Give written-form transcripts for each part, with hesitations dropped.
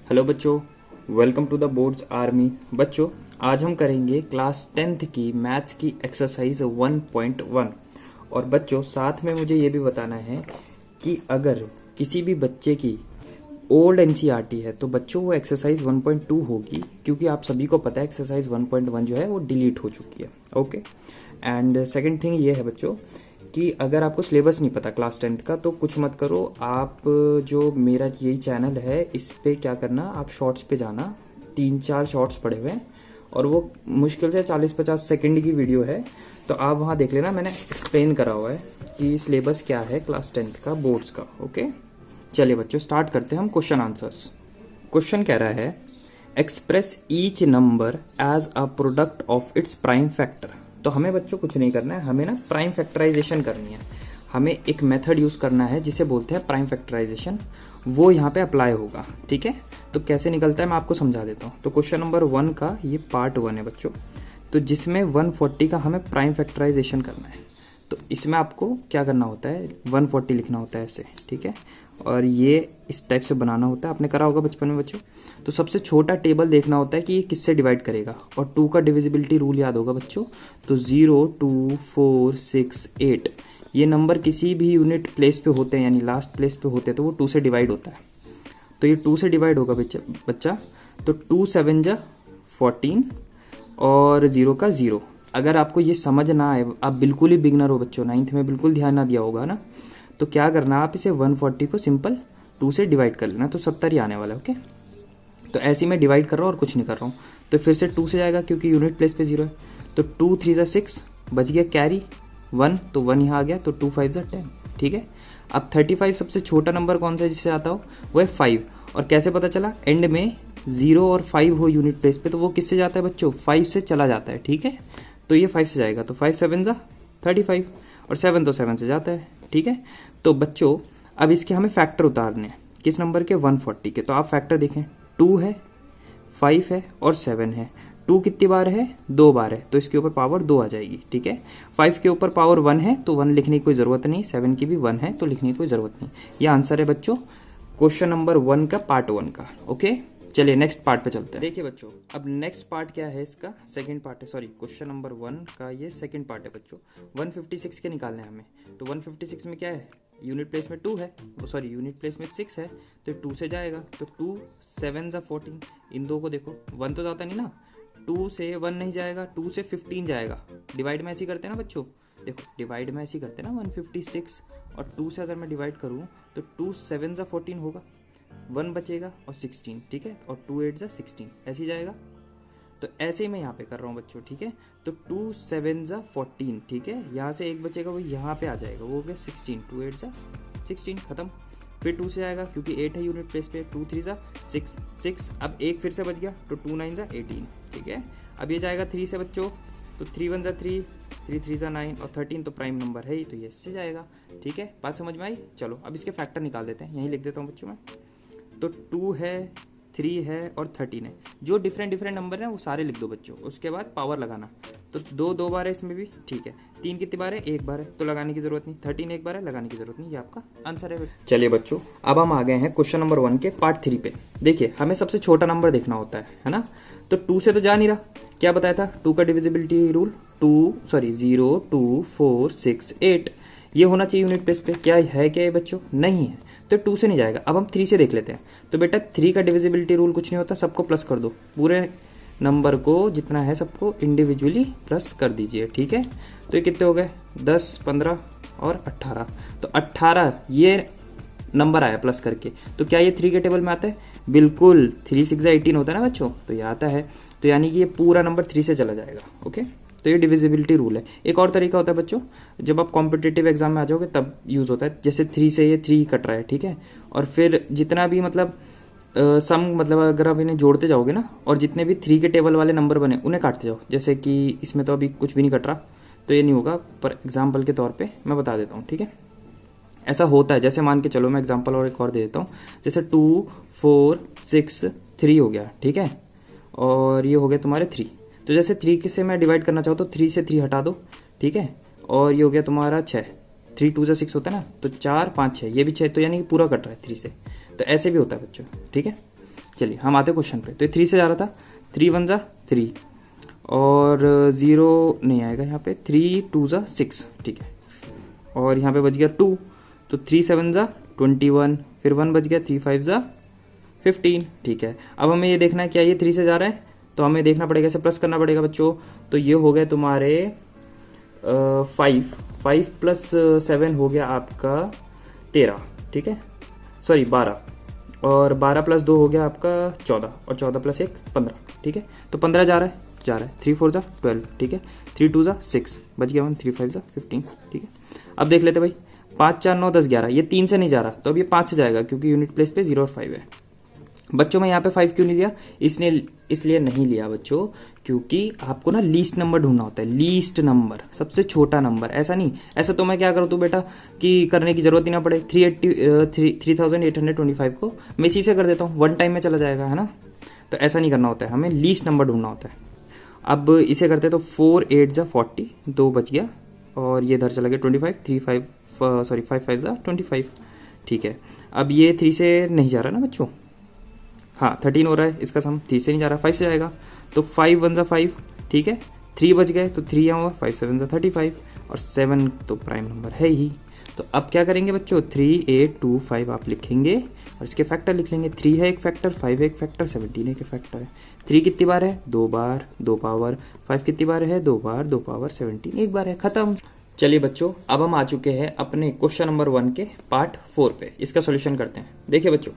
Hello बच्चों, welcome to the boards army. बच्चों, आज हम करेंगे क्लास 10th की मैथ्स की एक्सरसाइज 1.1। और बच्चों, साथ में मुझे ये भी बताना है कि अगर किसी भी बच्चे की ओल्ड एनसीईआरटी है तो बच्चों वो एक्सरसाइज 1.2 होगी, क्योंकि आप सभी को पता है एक्सरसाइज 1.1 जो है वो डिलीट हो चुकी है। ओके। एंड सेकंड थिंग ये है बच्चों कि अगर आपको सिलेबस नहीं पता क्लास 10th का तो कुछ मत करो। आप जो मेरा यही चैनल है इस पे क्या करना, आप शॉर्ट्स पे जाना, 3-4 शॉर्ट्स पड़े हुए हैं और वो मुश्किल से 40-50 सेकंड की वीडियो है, तो आप वहाँ देख लेना। मैंने एक्सप्लेन करा हुआ है कि सिलेबस क्या है क्लास 10th का बोर्ड्स का। ओके, चलिए बच्चों स्टार्ट करते हैं हम क्वेश्चन आंसर्स। क्वेश्चन कह रहा है express each number as a product of its prime factor. तो हमें बच्चों कुछ नहीं करना है, हमें ना प्राइम फैक्टराइजेशन करनी है। हमें एक मेथड यूज करना है जिसे बोलते हैं प्राइम फैक्टराइजेशन, वो यहाँ पे अप्लाई होगा। ठीक है, तो कैसे निकलता है मैं आपको समझा देता हूँ। तो क्वेश्चन नंबर 1 का ये पार्ट 1 है बच्चों, तो जिसमें 140 का हमें प्राइम फैक्टराइजेशन करना है। तो इसमें आपको क्या करना होता है, 140 लिखना होता है ऐसे। ठीक है, और ये इस टाइप से बनाना होता है, आपने करा होगा बचपन में बच्चों। तो सबसे छोटा टेबल देखना होता है कि ये किससे डिवाइड करेगा, और 2 का डिविजिबिलिटी रूल याद होगा बच्चों। तो 0, 2, 4, 6, 8 ये नंबर किसी भी यूनिट प्लेस पे होते हैं, यानी लास्ट प्लेस पे होते हैं, तो वो 2 से डिवाइड होता है। तो ये 2 से डिवाइड होगा बच्चा। तो 2 7 जा 14 और 0 का 0। अगर आपको ये समझ ना आए, आप बिल्कुल ही बिगनर हो बच्चों, 9th में बिल्कुल ध्यान ना दिया होगा ना, तो क्या करना, आप इसे 140 को सिंपल 2 से डिवाइड कर लेना, तो 70 ही आने वाला है। ओके, तो ऐसे ही मैं डिवाइड कर रहा हूँ और कुछ नहीं कर रहा हूँ। तो फिर से 2 से जाएगा क्योंकि यूनिट प्लेस पे 0 है। तो 2 3 जा 6, बच गया कैरी 1, तो 1 यहाँ आ गया, तो 2 5 जा 10। ठीक है, अब 35 सबसे छोटा नंबर कौन सा है जिससे आता हो, वो है 5। और कैसे पता चला, एंड में 0 और 5 हो यूनिट प्लेस पे, तो वो किससे जाता है बच्चों, 5 से चला जाता है। ठीक है, तो ये 5 से जाएगा, तो 5 7 जा 35 और 7 तो 7 से जाता है। ठीक है, तो बच्चों अब इसके हमें फैक्टर उतारने हैं, किस नंबर के, 140 के। तो आप फैक्टर देखें, 2 है, 5 है और 7 है। 2 कितनी बार है, 2 बार है, तो इसके ऊपर पावर 2 आ जाएगी। ठीक है, 5 के ऊपर पावर 1 है, तो 1 लिखने की कोई जरूरत नहीं। 7 की भी 1 है, तो लिखने की कोई जरूरत नहीं। ये आंसर है बच्चों क्वेश्चन नंबर 1 का पार्ट 1 का। ओके, चलिए नेक्स्ट पार्ट पे चलते हैं। देखिए बच्चों, अब नेक्स्ट पार्ट क्या है, इसका सेकंड पार्ट है। सॉरी, क्वेश्चन नंबर 1 का ये सेकंड पार्ट है बच्चों। 156 के निकालने हैं हमें। तो 156 में क्या है, यूनिट प्लेस में 2 है, सॉरी यूनिट प्लेस में 6 है, तो 2 से जाएगा। तो 2 7 जा 14, इन दो को देखो, 1 तो जाता नहीं ना, 2 से 1 नहीं जाएगा, 2 से 15 जाएगा। डिवाइड में ऐसे ही करते हैं ना बच्चों, देखो डिवाइड में ऐसे ही करते हैं ना, 156 और 2 से अगर मैं डिवाइड करूँ तो 2 7 जा 14 होगा, 1 बचेगा और 16। ठीक है, और 2 8 जा 16 ऐसे ही जाएगा। तो ऐसे ही मैं यहाँ पे कर रहा हूँ बच्चों। ठीक है, तो 2 7 जा 14। ठीक है, यहाँ से एक बचेगा, वो यहाँ पे आ जाएगा, वो हो गया 16। 2 8 जा 16, खत्म। फिर 2 से आएगा क्योंकि 8 है यूनिट प्लेस पे, 2 3 जा 6। अब एक फिर से बच गया, तो 2 9 जा 18। ठीक है, अब ये जाएगा 3 से बच्चों, तो 3 1 जा 3, 3 3 जा 9 और 13 तो प्राइम नंबर है ही, तो ये इससे जाएगा। ठीक है, बात समझ में आई। चलो अब इसके फैक्टर निकाल देते हैं, यहीं लिख देता हूँ बच्चों मैं। तो 2 है, 3 है और 13 है। जो डिफरेंट नंबर है वो सारे लिख दो बच्चों, उसके बाद पावर लगाना। तो 2 बार है इसमें भी। ठीक है, 3 कितनी बार है, 1 बार है, तो लगाने की जरूरत नहीं। 13 1 बार है, लगाने की जरूरत नहीं। ये आपका आंसर है। चलिए बच्चों, अब हम आ गए हैं क्वेश्चन नंबर 1 के पार्ट 3 पे। देखिए, हमें सबसे छोटा नंबर देखना होता है ना। तो 2 से तो जा नहीं रहा, क्या बताया था 2 का डिविजिबिलिटी रूल, 0 2 4 6 8 ये होना चाहिए यूनिट प्लेस पे। क्या है, क्या है बच्चों, नहीं है, तो 2 से नहीं जाएगा। अब हम 3 से देख लेते हैं। तो बेटा 3 का डिविजिबिलिटी रूल कुछ नहीं होता, सबको प्लस कर दो, पूरे नंबर को जितना है सबको इंडिविजुअली प्लस कर दीजिए। ठीक है, तो ये कितने हो गए, 10 15 और 18। तो 18 ये नंबर आया प्लस करके, तो क्या ये 3 के टेबल में आता है, बिल्कुल। 3 6 18 होता है ना बच्चों, तो ये आता है। तो यानी कि ये पूरा नंबर 3 से चला जाएगा। ओके, तो ये डिविजिबिलिटी रूल है। एक और तरीका होता है बच्चों, जब आप कॉम्पिटिटिव एग्जाम में आ जाओगे तब यूज होता है। जैसे 3 से ये 3 कट रहा है, ठीक है, और फिर जितना भी मतलब सम, मतलब अगर आप इन्हें जोड़ते जाओगे ना, और जितने भी 3 के टेबल वाले नंबर बने उन्हें काटते जाओ। जैसे कि इसमें तो अभी कुछ भी नहीं कट रहा, तो ये नहीं होगा, पर एग्जाम्पल के तौर पर मैं बता देता हूँ। ठीक है, ऐसा होता है। जैसे मान के चलो, मैं एग्जाम्पल और एक और दे देता हूँ। जैसे 2 4 6 3 हो गया, ठीक है, और ये हो गया तुम्हारे 3। तो जैसे 3 से मैं डिवाइड करना चाहूँ तो 3 से 3 हटा दो। ठीक है, और ये हो गया तुम्हारा 6। 3 2 जा 6 होता है ना, तो 4 5 6, ये भी 6, तो यानी कि पूरा कट रहा है 3 से। तो ऐसे भी होता है बच्चों। ठीक है, चलिए हम आते क्वेश्चन पे। तो ये 3 से जा रहा था, 3 1 जा 3 और 0 नहीं आएगा यहाँ पे, 3 2 जा 6, ठीक है। और यहाँ पे बच गया 2, तो 3 7 जा 21, फिर 1 बच गया, 3 5 जा 15, ठीक है। अब हमें ये देखना है क्या ये 3 से जा रहा है, तो हमें देखना पड़ेगा, इसे प्लस करना पड़ेगा बच्चों। तो ये हो गए तुम्हारे 5 प्लस 7 हो गया आपका 13, ठीक है, सॉरी 12, और 12 प्लस 2 हो गया आपका 14, और 14 प्लस 1 15, ठीक है। तो 15 जा रहा है, 3 4 जा 12, ठीक है, 3 2 जा 6, बच गया 1, 3 5 जा 15, ठीक है। अब देख लेते भाई, 5 4 9 10 11, ये 3 से नहीं जा रहा, तो अब ये 5 से जाएगा क्योंकि यूनिट प्लेस पे 0 और 5 है। बच्चों में यहाँ पे 5 क्यों नहीं लिया, इसलिए नहीं लिया बच्चों क्योंकि आपको ना लीस्ट नंबर ढूंढना होता है, लीस्ट नंबर, सबसे छोटा नंबर। ऐसा नहीं, ऐसा तो मैं क्या करूँ तो बेटा कि करने की जरूरत ही ना पड़े, 3825 को मैं इसी से कर देता हूँ, 1 टाइम में चला जाएगा, है ना। तो ऐसा नहीं करना होता है, हमें लीस्ट नंबर ढूंढना होता है। अब इसे करते तो 4 8 जा 40, 2 बच गया, और ये इधर चला गया 25, 5 5 जा 25, ठीक है। अब ये 3 से नहीं जा रहा ना बच्चों, हाँ 13 हो रहा है इसका सम, 3 से नहीं जा रहा, 5 से जाएगा, तो 5 1 जा 5, ठीक है, 3 बच गए, तो 3 यहाँ हुआ, 5 7 जा 35, और 7 तो प्राइम नंबर है ही। तो अब क्या करेंगे बच्चों, 3 8 2 5 आप लिखेंगे और इसके फैक्टर लिख लेंगे। 3 है एक फैक्टर, 5 है एक फैक्टर, 17 एक फैक्टर है। 3 कितनी बार है, 2 बार, 2 पावर। 5 कितनी बार है, 2 बार, 2 पावर। 17 एक बार है, खत्म। चलिए बच्चों, अब हम आ चुके हैं अपने क्वेश्चन नंबर 1 के पार्ट 4 पे, इसका सॉल्यूशन करते हैं। देखिए बच्चों,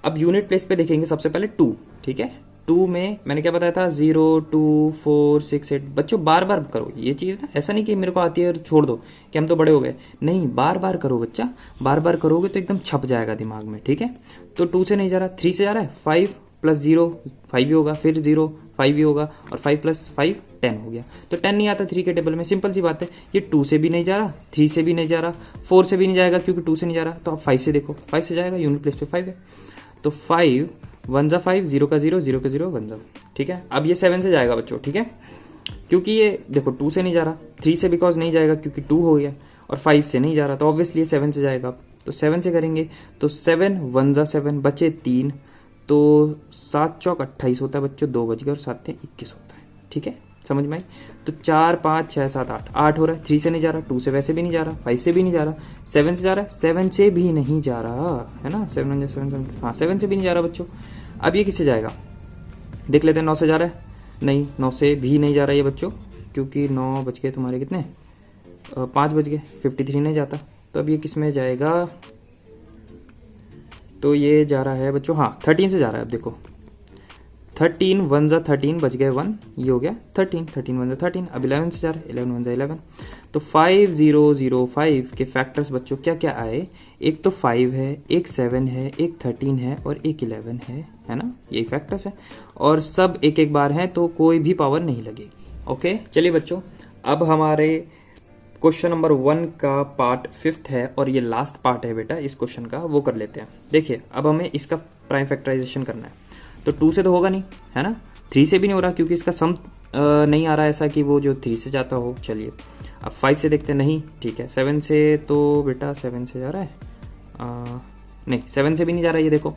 अब यूनिट प्लेस पे देखेंगे सबसे पहले 2, ठीक है। 2 में मैंने क्या बताया था, 0 2 4 6 8। बच्चों बार बार करो ये चीज ना, ऐसा नहीं कि मेरे को आती है और छोड़ दो कि हम तो बड़े हो गए, नहीं, बार बार करो बच्चा, बार बार करोगे तो एकदम छप जाएगा दिमाग में, ठीक है। तो 2 से नहीं जा रहा, 3 से जा रहा है, 5 प्लस 0 5 ही होगा, फिर 0 5 ही होगा, और 5 प्लस 5 10 हो गया। तो 10 नहीं आता 3 के टेबल में, सिंपल सी बात है। ये 2 से भी नहीं जा रहा, 3 से भी नहीं जा रहा, 4 से भी नहीं जाएगा क्योंकि 2 से नहीं जा रहा, तो आप 5 से देखो, 5 से जाएगा, यूनिट प्लेस पे 5 है। तो 5 1 जा 5, 0 का 0, 0 का 0, 1 जा, ठीक है। अब ये 7 से जाएगा बच्चों, ठीक है, क्योंकि ये देखो 2 से नहीं जा रहा, 3 से बिकॉज नहीं जाएगा क्योंकि 2 हो गया, और 5 से नहीं जा रहा, तो ऑब्वियसली 7 से जाएगा। तो 7 से करेंगे, तो 7 1 जा 7, बचे 3, तो 7 चौक 28 होता है बच्चों, 2 बच गए, और 7 × 21 होता है, ठीक है, समझ में आई। तो 4 5 6 7 8 हो रहा है, 3 से नहीं जा रहा, 2 से वैसे भी नहीं जा रहा, 5 से भी नहीं जा रहा, 7 से जा रहा है, 7 से भी नहीं जा रहा है ना, 7 7 हाँ 7 से भी नहीं जा रहा बच्चों। अब ये किससे जाएगा, देख लेते हैं। 9 से जा रहा है, नहीं, 9 से भी नहीं जा रहा ये बच्चों, क्योंकि 9 बच गए तुम्हारे, कितने 5 बच गए, 53 नहीं जाता। तो अब ये किस में जाएगा, तो ये जा रहा है बच्चों, हाँ 13 से जा रहा है। अब देखो 13 1 जा 13, बच गए 1, ये हो गया 13 1 जा 13। अब 11 से जा रहा है, 11 1 जा 11। तो 5 0 0 5 के फैक्टर्स बच्चों क्या क्या आए, एक तो 5 है, एक 7 है, एक 13 है, और एक 11 है ना, यही फैक्टर्स है, और सब एक एक बार हैं, तो कोई भी पावर नहीं लगेगी। ओके, चलिए बच्चों, अब हमारे क्वेश्चन नंबर 1 का पार्ट 5th है, और ये लास्ट पार्ट है बेटा इस क्वेश्चन का, वो कर लेते हैं। देखिए, अब हमें इसका प्राइम फैक्टराइजेशन करना है। तो 2 से तो होगा नहीं, है ना, 3 से भी नहीं हो रहा क्योंकि इसका सम नहीं आ रहा ऐसा कि वो जो 3 से जाता हो। चलिए अब 5 से देखते हैं, नहीं, ठीक है। 7 से तो बेटा 7 से जा रहा है, नहीं 7 से भी नहीं जा रहा, ये देखो,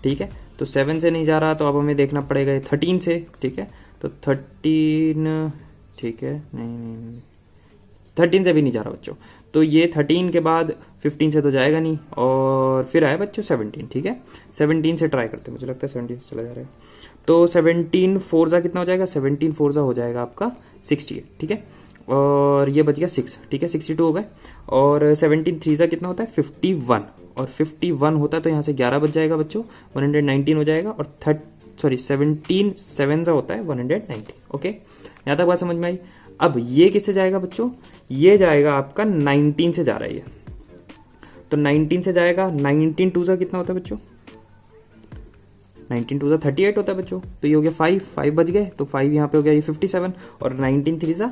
ठीक है। तो 7 से नहीं जा रहा, तो अब हमें देखना पड़ेगा 13 से, ठीक है। तो 13, ठीक है, नहीं 13 से भी नहीं जा रहा बच्चों, तो ये 13 के बाद 15 से तो जाएगा नहीं, और फिर आया बच्चों 17, ठीक है। 17 से ट्राई करते हैं, मुझे लगता है 17 से चला जा रहा है। तो 17 4 जा कितना हो जाएगा, 17 4 जा हो जाएगा आपका 68, ठीक है, और ये बच गया 6, ठीक है, 62 हो गए। और 17 3 जा कितना होता है 51, और 51 होता है तो यहाँ से 11 बच जाएगा बच्चों, 119 हो जाएगा। और 17 7 जा होता है 190। ओके, यहाँ तक बात समझ में आई। अब ये किससे जाएगा बच्चों, ये जाएगा आपका 19 से जा रहा है ये, तो 19 से जाएगा। 19 2 जा कितना होता है बच्चों, 19 2 जा 38 होता है बच्चों, तो ये हो गया 5 बच गए, तो 5 यहाँ पे हो गया ये 57, और 19 3 जा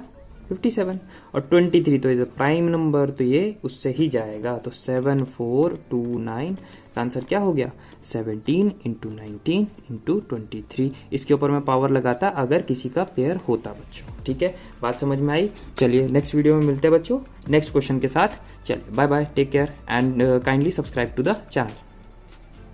57, और 23 तो इज प्राइम नंबर, तो ये उससे ही जाएगा। तो 7 4 2 9 आंसर क्या हो गया, 17 × 19 × 23। इसके ऊपर मैं पावर लगाता अगर किसी का पेयर होता बच्चों, ठीक है, बात समझ में आई। चलिए नेक्स्ट वीडियो में मिलते हैं बच्चों नेक्स्ट क्वेश्चन के साथ। चलिए bye bye, take care and kindly subscribe to the channel.